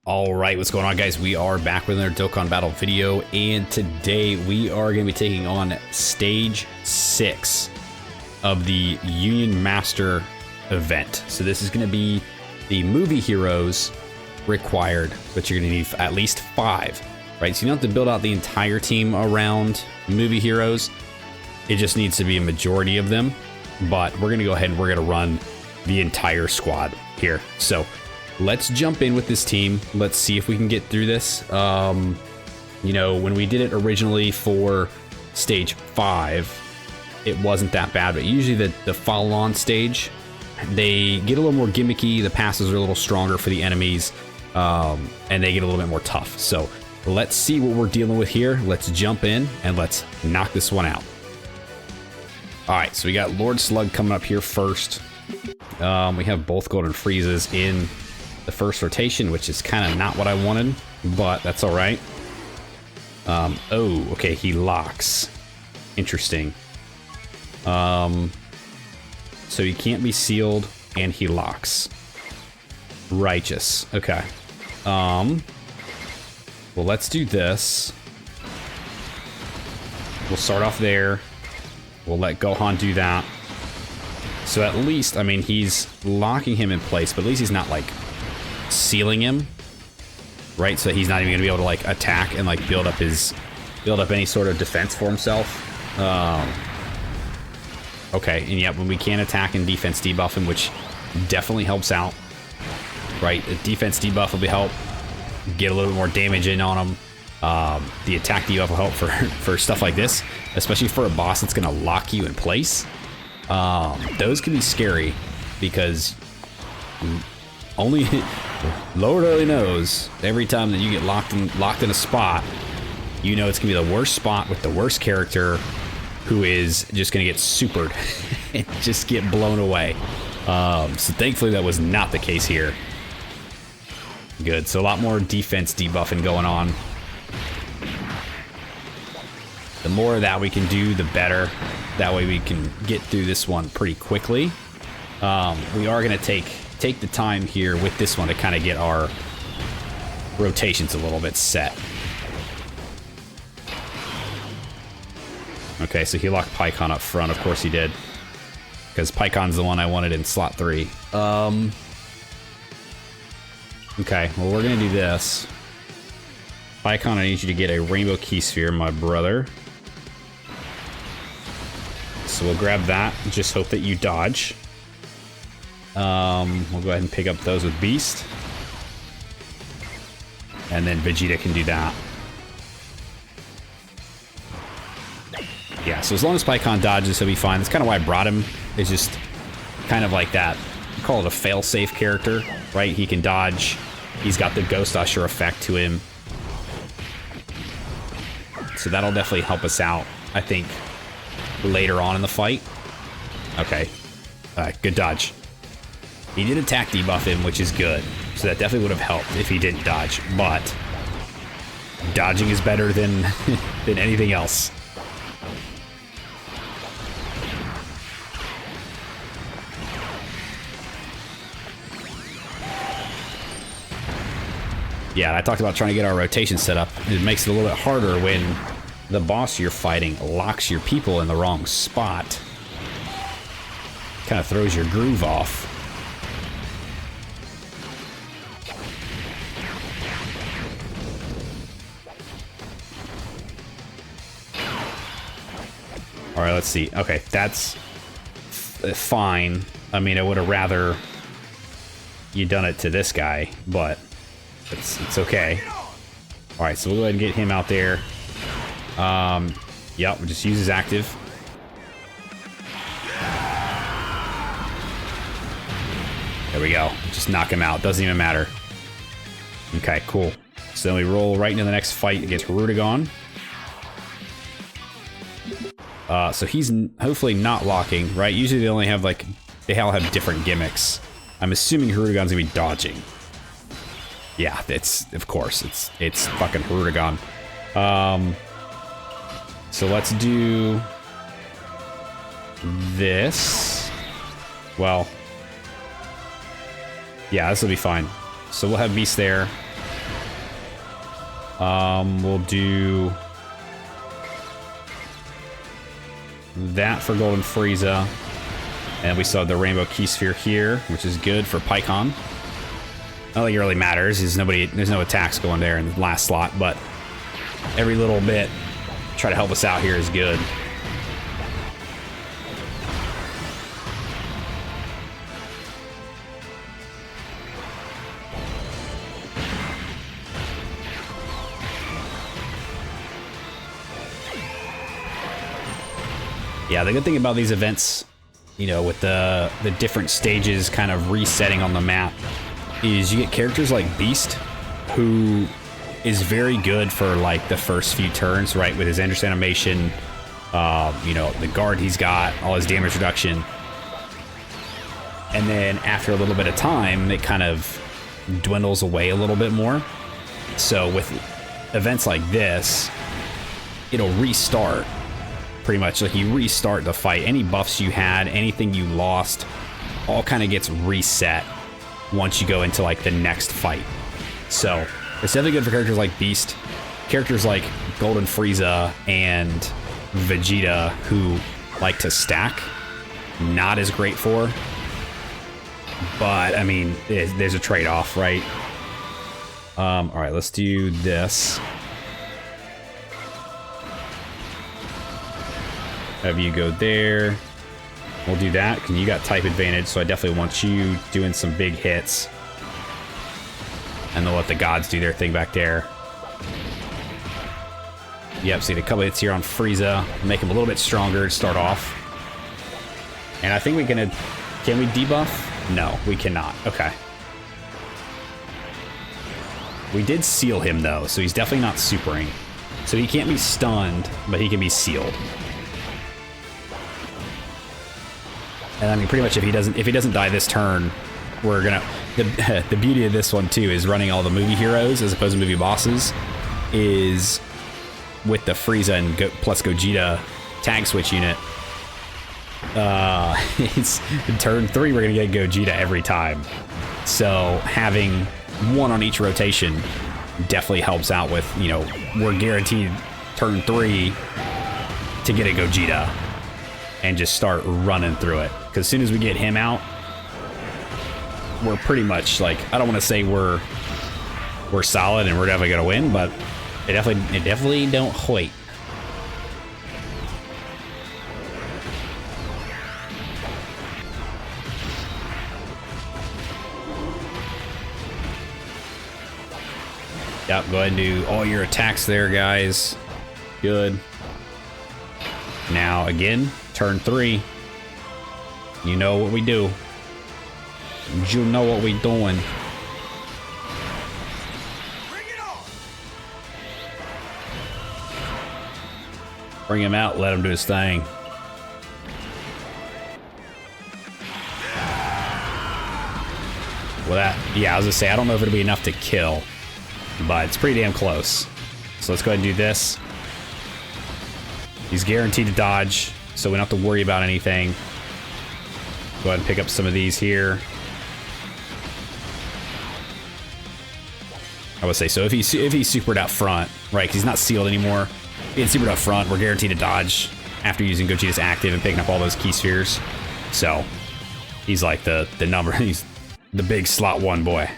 All right, what's going on, guys? We are back with another Dokkan Battle video, and today we are going to be taking on Stage 6 of the Union Master event. So this is going to be the movie heroes required, but you're going to need at least 5, right? So you don't have to build out the entire team around movie heroes. It just needs to be a majority of them, but we're going to go ahead and we're going to run the entire squad here. So let's jump in with this team. Let's see if we can get through this. You know, when we did it originally for stage 5, it wasn't that bad, but usually the follow-on stage, they get a little more gimmicky. The passes are a little stronger for the enemies, and they get a little bit more tough. So let's see what we're dealing with here. Let's jump in and let's knock this one out. All right, so we got Lord Slug coming up here first. We have both Golden Friezas in the first rotation, which is kind of not what I wanted, but that's all right. Oh, okay, he locks. Interesting. So he can't be sealed, and he locks. Righteous. Okay. Well, let's do this. We'll start off there. We'll let Gohan do that. So at least, I mean, he's locking him in place, but at least he's not, like, sealing him, right? So he's not even gonna be able to like attack and like build up any sort of defense for himself. Okay, and yep, when we can attack and defense debuff him, which definitely helps out, right? The defense debuff will be help get a little bit more damage in on him. The attack debuff will help for stuff like this, especially for a boss that's gonna lock you in place. Those can be scary because only Lord only knows every time that you get locked in a spot, you know it's gonna be the worst spot with the worst character who is just gonna get supered and just get blown away. So thankfully that was not the case here. Good, so a lot more defense debuffing going on. The more of that we can do, the better. That way we can get through this one pretty quickly. We are gonna take the time here with this one to kind of get our rotations a little bit set. Okay, so he locked Pycon up front. Of course he did, because Pycon's the one I wanted in slot 3. Okay, well, we're gonna do this. Pycon, I need you to get a rainbow key sphere, my brother. So we'll grab that. Just hope that you dodge. We'll go ahead and pick up those with Beast. And then Vegeta can do that. Yeah, so as long as Pycon dodges, he'll be fine. That's kind of why I brought him. It's just kind of like that. I call it a fail-safe character, right? He can dodge. He's got the Ghost Usher effect to him. So that'll definitely help us out, I think, later on in the fight. Okay. Good dodge. He did attack debuff him, which is good. So that definitely would have helped if he didn't dodge. But dodging is better than than anything else. Yeah, I talked about trying to get our rotation set up. It makes it a little bit harder when the boss you're fighting locks your people in the wrong spot. Kind of throws your groove off. All right, let's see. Okay, that's fine. I mean, I would have rather you done it to this guy, but it's okay. All right, so we'll go ahead and get him out there. Yep, we'll just use his active. There we go. Just knock him out. Doesn't even matter. Okay, cool. So then we roll right into the next fight against Hirudegarn. So he's hopefully not locking, right? Usually they only have like, they all have different gimmicks. I'm assuming Hirudegarn's gonna be dodging. Yeah, of course, it's fucking Hirudegarn. So let's do this. Well, yeah, this will be fine. So we'll have Beast there. We'll do that for Golden Frieza. And we still have the Rainbow Key Sphere here, which is good for Pycon. I don't think it really matters. There's no attacks going there in the last slot, but every little bit, try to help us out here is good. Yeah, the good thing about these events, you know, with the different stages kind of resetting on the map, is you get characters like Beast, who is very good for like the first few turns, right? With his Endless animation, you know, the guard he's got, all his damage reduction. And then after a little bit of time, it kind of dwindles away a little bit more. So with events like this, it'll restart. Pretty much, like you restart the fight. Any buffs you had, anything you lost, all kind of gets reset once you go into like the next fight. So it's definitely good for characters like Beast, characters like Golden Frieza and Vegeta, who like to stack. Not as great for, but I mean, there's a trade-off, right? All right, let's do this. Have you go there. We'll do that, because you got type advantage, so I definitely want you doing some big hits. And they'll let the gods do their thing back there. Yep, see a couple hits here on Frieza. Make him a little bit stronger to start off. And I think can we debuff? No, we cannot. Okay. We did seal him, though, so he's definitely not supering. So he can't be stunned, but he can be sealed. And I mean, pretty much if he doesn't die this turn, we're gonna. The beauty of this one too is running all the movie heroes as opposed to movie bosses. Is with the Frieza and plus Gogeta tag switch unit. It's in turn 3 we're gonna get Gogeta every time. So having one on each rotation definitely helps out with, you know, we're guaranteed turn 3 to get a Gogeta. And just start running through it. Because as soon as we get him out, we're pretty much like, I don't want to say we're solid and we're definitely gonna win, but it definitely don't hoit. Yep, go ahead and do all your attacks there, guys. Good. Now again, turn 3. You know what we do. You know what we doing. Bring him out, let him do his thing. Well, yeah, I was gonna say, I don't know if it'll be enough to kill, but it's pretty damn close. So let's go ahead and do this. He's guaranteed to dodge, so we don't have to worry about anything. Go ahead and pick up some of these here. I would say, so if he's supered out front, right, because he's not sealed anymore, being supered out front, we're guaranteed to dodge after using Gogeta's active and picking up all those key spheres. So he's like the number, he's the big slot 1 boy.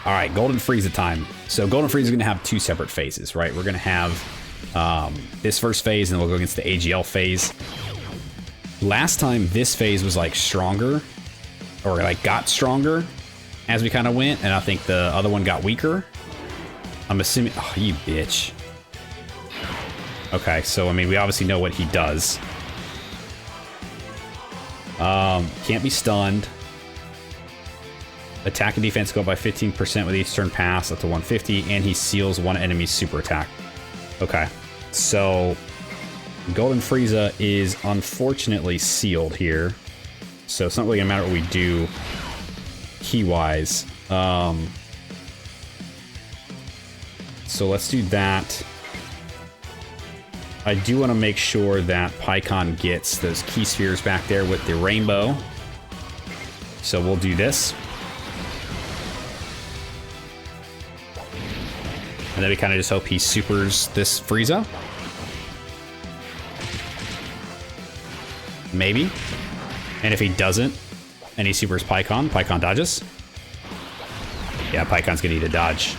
All right, Golden Frieza time. So Golden Frieza is going to have 2 separate phases, right? We're going to have this first phase, and then we'll go against the AGL phase. Last time, this phase was like stronger, or like got stronger as we kind of went, and I think the other one got weaker. I'm assuming. Oh, you bitch. Okay, so I mean, we obviously know what he does. Can't be stunned. Attack and defense go up by 15% with each turn pass up to 150, and he seals one enemy's super attack. Okay, so Golden Frieza is unfortunately sealed here, so it's not really gonna matter what we do key-wise. So let's do that. I do want to make sure that Pycon gets those key spheres back there with the rainbow. So we'll do this. And then we kind of just hope he supers this Frieza. Maybe. And if he doesn't, and he supers Pikkon, Pikkon dodges. Yeah, Pikkon's gonna need a dodge.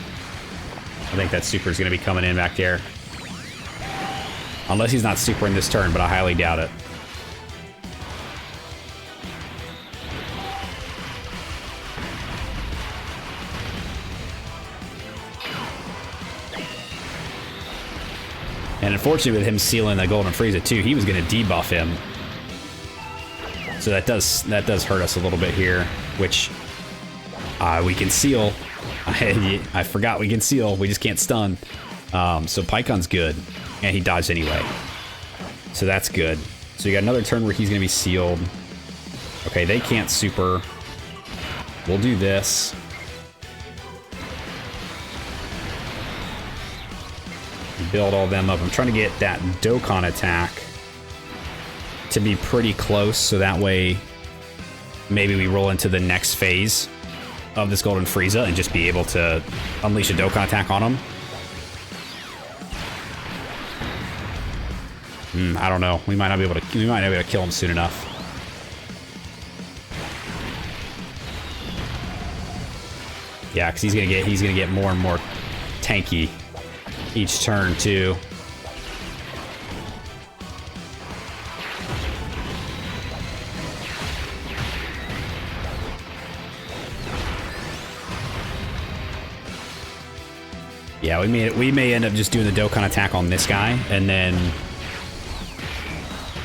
I think that super's gonna be coming in back there. Unless he's not supering this turn, but I highly doubt it. And unfortunately with him sealing the Golden Frieza too, he was gonna debuff him. So that does hurt us a little bit here, which we can seal. I forgot we can seal. We just can't stun. So Pikkon's good, and he dodged anyway. So that's good. So you got another turn where he's gonna be sealed. Okay, they can't super. We'll do this. Build all them up. I'm trying to get that Dokkan attack to be pretty close, so that way maybe we roll into the next phase of this Golden Frieza and just be able to unleash a Dokkan attack on him. I don't know. We might not be able to kill him soon enough. Yeah, because he's gonna get more and more tanky each turn too. Yeah, we may end up just doing the Dokkan attack on this guy, and then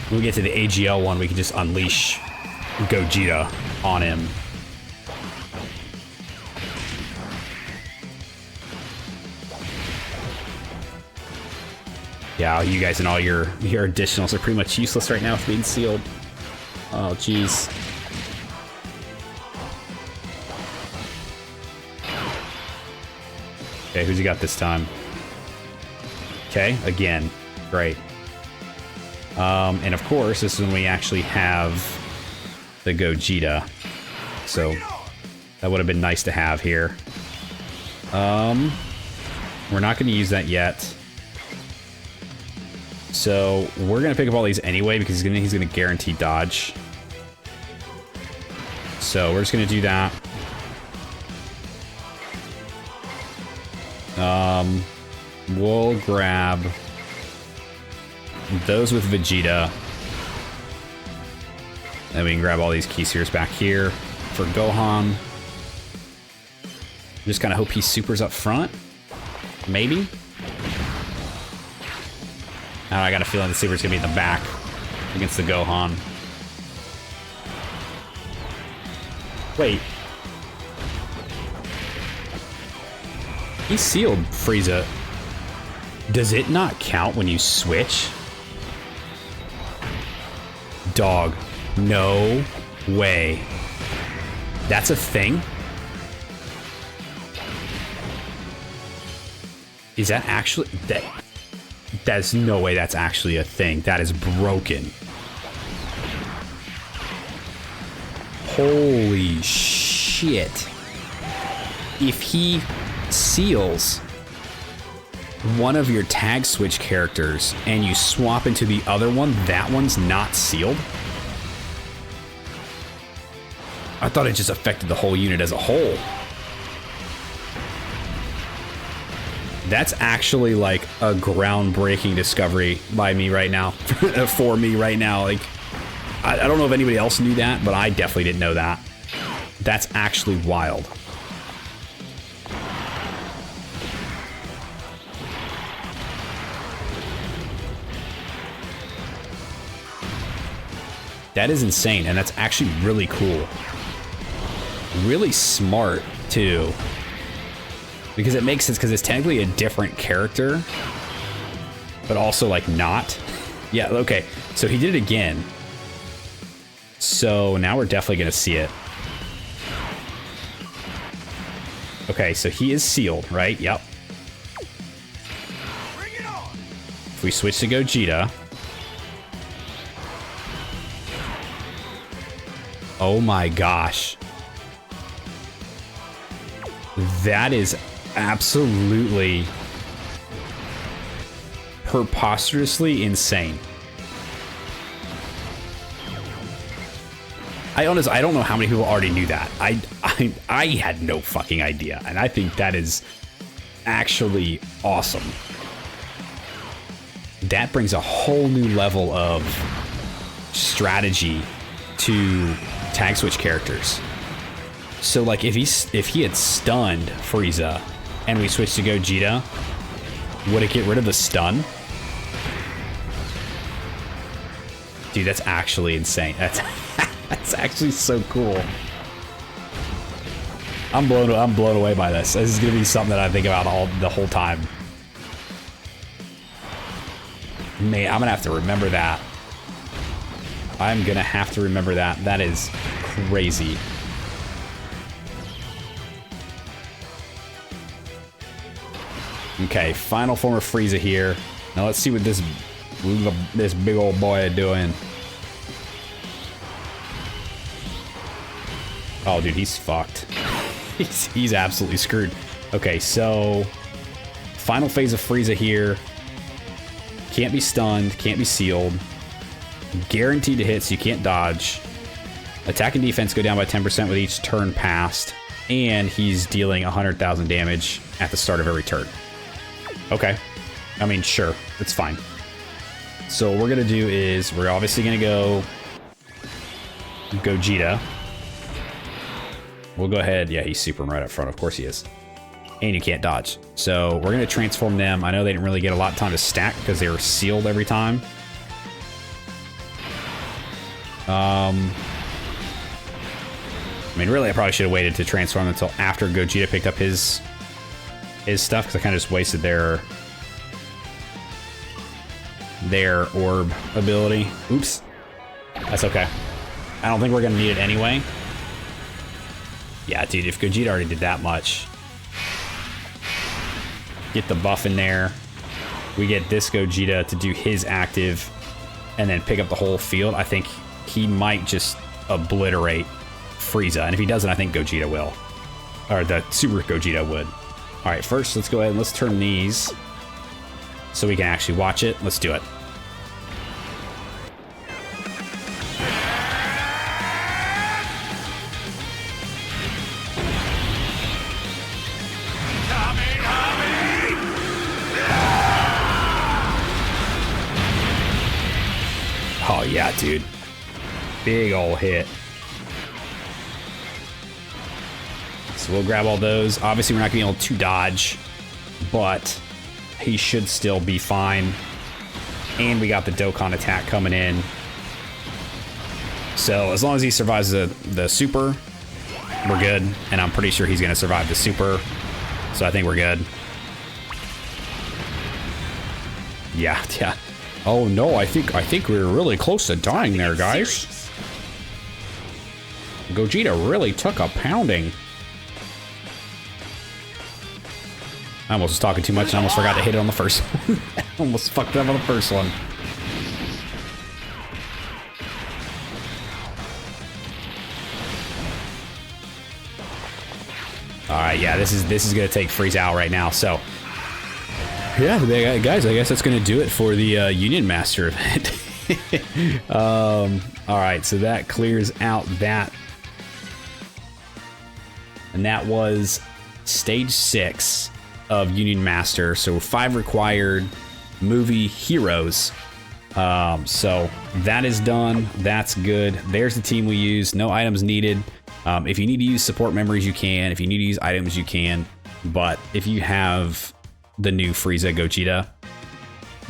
when we get to the AGL one, we can just unleash Gogeta on him. Yeah, you guys and all your additionals are pretty much useless right now with being sealed. Oh, jeez. Okay, who's he got this time? Okay, again, great. And of course, this is when we actually have the Gogeta. So that would have been nice to have here. We're not going to use that yet. So we're going to pick up all these anyway because he's gonna guarantee dodge. So we're just going to do that. We'll grab those with Vegeta. Then we can grab all these key spheres back here for Gohan. Just kind of hope he supers up front. Maybe. I got a feeling the super's gonna be in the back against the Gohan. Wait. He sealed Frieza. Does it not count when you switch? Dog. No way. That's a thing? Is that actually... There's no way that's actually a thing. That is broken. Holy shit. If he seals one of your tag switch characters and you swap into the other one, that one's not sealed? I thought it just affected the whole unit as a whole. That's actually like a groundbreaking discovery by me right now. For me right now. Like, I don't know if anybody else knew that, but I definitely didn't know that. That's actually wild. That is insane, and that's actually really cool. Really smart, too. Because it makes sense, because it's technically a different character, but also, like, not. Yeah, okay. So he did it again. So now we're definitely going to see it. Okay, so he is sealed, right? Yep. If we switch to Gogeta... Oh my gosh. That is absolutely preposterously insane. I don't know how many people already knew that. I had no fucking idea, and I think that is actually awesome. That brings a whole new level of strategy to tag switch characters. So like if he had stunned Frieza and we switched to Gogeta, would it get rid of the stun? Dude, that's actually insane. That's actually so cool. I'm blown away by this. This is gonna be something that I think about the whole time. Man, I'm gonna have to remember that. I'm gonna have to remember that. That is crazy. Okay, final form of Frieza here. Now let's see what this big old boy is doing. Oh, dude, he's fucked. he's absolutely screwed. Okay, so final phase of Frieza here. Can't be stunned, can't be sealed. Guaranteed to hit, so you can't dodge. Attack and defense go down by 10% with each turn passed. And he's dealing 100,000 damage at the start of every turn. Okay. I mean, sure. It's fine. So what we're going to do is we're obviously going to go Gogeta. We'll go ahead. Yeah, he's super right up front. Of course he is. And you can't dodge. So we're going to transform them. I know they didn't really get a lot of time to stack because they were sealed every time. I mean, really, I probably should have waited to transform until after Gogeta picked up his stuff, because I kind of just wasted their orb ability. Oops. That's okay. I don't think we're going to need it anyway. Yeah, dude, if Gogeta already did that much. Get the buff in there. We get this Gogeta to do his active and then pick up the whole field. I think he might just obliterate Frieza. And if he doesn't, I think Gogeta will. Or the Super Gogeta would. All right, first, let's go ahead and let's turn these so we can actually watch it. Let's do it. Oh, yeah, dude. Big ol' hit. So we'll grab all those. Obviously, we're not going to be able to dodge, but he should still be fine. And we got the Dokkan attack coming in. So as long as he survives the super, we're good. And I'm pretty sure he's going to survive the super. So I think we're good. Yeah. Oh no, I think we were really close to dying there, guys. Gogeta really took a pounding. I almost was talking too much and I almost forgot to hit it on the first one. Almost fucked up on the first one. Alright, yeah, this is gonna take Frieza out right now, so yeah, guys, I guess that's gonna do it for the Union Master event. Alright, so that clears out that. And that was stage 6 of Union Master. So 5 required movie heroes. So that is done. That's good. There's the team we use. No items needed. If you need to use support memories, you can. If you need to use items, you can. But if you have the new Frieza Gogeta,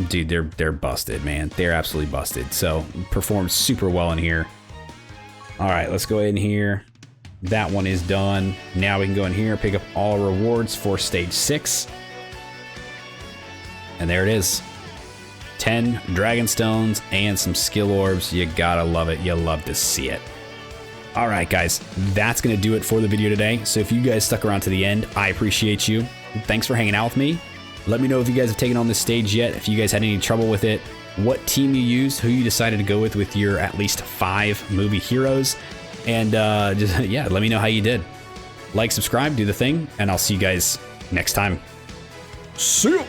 dude, they're busted, man. They're absolutely busted. So performed super well in here. All right, let's go ahead in here. That one is done. Now we can go in here, pick up all rewards for stage 6. And there it is. 10 Dragon Stones and some skill orbs. You gotta love it. You love to see it. All right, guys, that's gonna do it for the video today. So if you guys stuck around to the end, I appreciate you. Thanks for hanging out with me. Let me know if you guys have taken on this stage yet, if you guys had any trouble with it, what team you used, who you decided to go with your at least 5 movie heroes. And just, yeah, let me know how you did. Like, subscribe, do the thing, and I'll see you guys next time. See you!